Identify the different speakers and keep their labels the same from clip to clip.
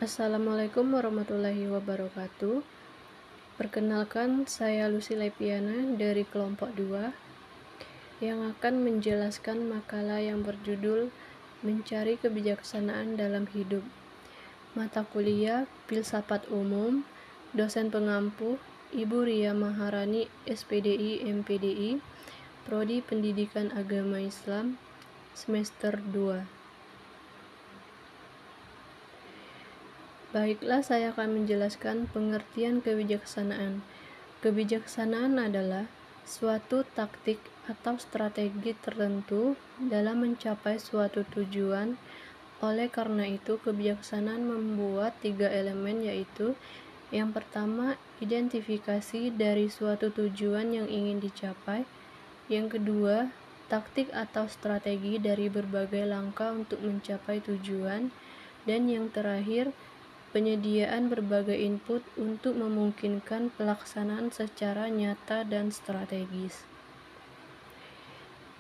Speaker 1: Assalamualaikum warahmatullahi wabarakatuh. Perkenalkan, saya Lucy Lepiana dari kelompok 2 yang akan menjelaskan makalah yang berjudul Mencari Kebijaksanaan dalam Hidup. Mata kuliah Filsafat Umum, dosen pengampu Ibu Ria Maharani, SPDI MPDI, Prodi Pendidikan Agama Islam, semester 2. Baiklah, saya akan menjelaskan pengertian kebijaksanaan. Kebijaksanaan adalah suatu taktik atau strategi tertentu dalam mencapai suatu tujuan. Oleh karena itu, kebijaksanaan membuat 3 elemen, yaitu yang pertama, identifikasi dari suatu tujuan yang ingin dicapai. Yang kedua, taktik atau strategi dari berbagai langkah untuk mencapai tujuan. Dan yang terakhir, penyediaan berbagai input untuk memungkinkan pelaksanaan secara nyata dan strategis.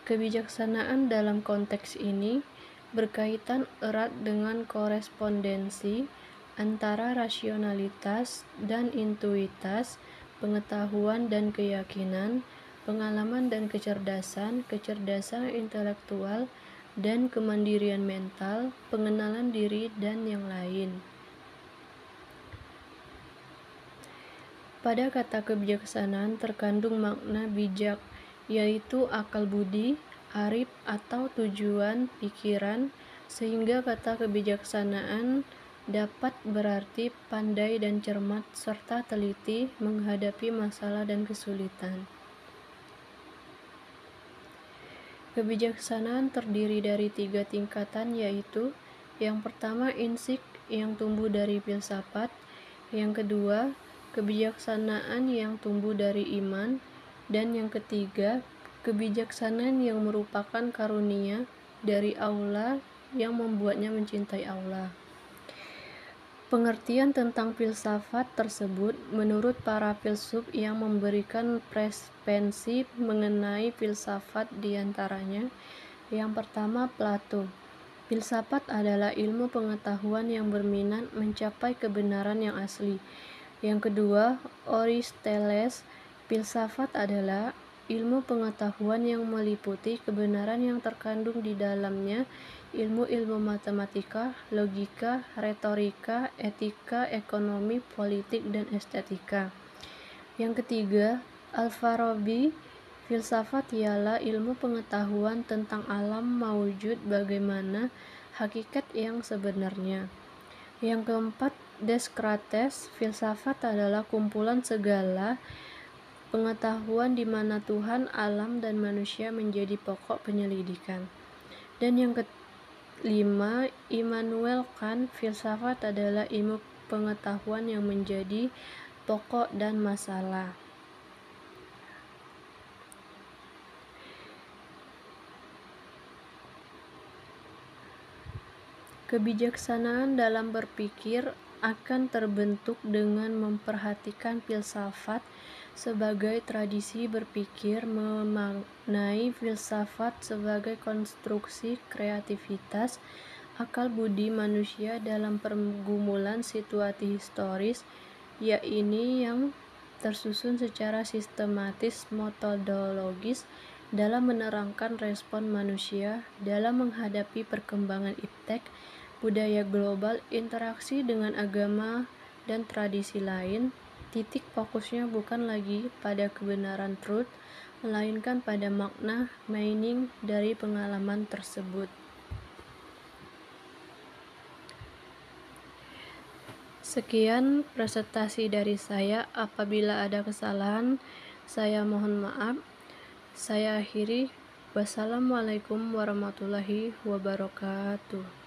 Speaker 1: Kebijaksanaan dalam konteks ini berkaitan erat dengan korespondensi antara rasionalitas dan intuitas, pengetahuan dan keyakinan, pengalaman dan kecerdasan, kecerdasan intelektual, dan kemandirian mental, pengenalan diri, dan yang lain. Pada kata kebijaksanaan terkandung makna bijak, yaitu akal budi, arif atau tujuan pikiran, sehingga kata kebijaksanaan dapat berarti pandai dan cermat serta teliti menghadapi masalah dan kesulitan. Kebijaksanaan terdiri dari 3 tingkatan, yaitu yang pertama insik yang tumbuh dari filsafat, yang kedua kebijaksanaan yang tumbuh dari iman, dan yang ketiga kebijaksanaan yang merupakan karunia dari Allah yang membuatnya mencintai Allah. Pengertian tentang filsafat tersebut menurut para filsuf yang memberikan preferensi mengenai filsafat diantaranya. Yang pertama, Plato. Filsafat adalah ilmu pengetahuan yang berminat mencapai kebenaran yang asli. Yang kedua, Aristoteles. Filsafat adalah ilmu pengetahuan yang meliputi kebenaran yang terkandung di dalamnya, ilmu-ilmu matematika, logika, retorika, etika, ekonomi, politik, dan estetika. Yang ketiga, Al-Farabi. Filsafat ialah ilmu pengetahuan tentang alam maujud, bagaimana hakikat yang sebenarnya. Yang keempat, Descartes. Filsafat adalah kumpulan segala pengetahuan di mana Tuhan, alam, dan manusia menjadi pokok penyelidikan. Dan yang kelima, Immanuel Kant. Filsafat adalah ilmu pengetahuan yang menjadi pokok dan masalah. Kebijaksanaan dalam berpikir akan terbentuk dengan memperhatikan filsafat sebagai tradisi berpikir, memaknai filsafat sebagai konstruksi kreativitas akal budi manusia dalam pergumulan situasi historis, yaitu yang tersusun secara sistematis metodologis dalam menerangkan respon manusia dalam menghadapi perkembangan iptek, budaya global, interaksi dengan agama dan tradisi lain. Titik fokusnya bukan lagi pada kebenaran truth, melainkan pada makna meaning dari pengalaman tersebut. Sekian presentasi dari saya. Apabila ada kesalahan, saya mohon maaf. Saya akhiri. Wassalamualaikum warahmatullahi wabarakatuh.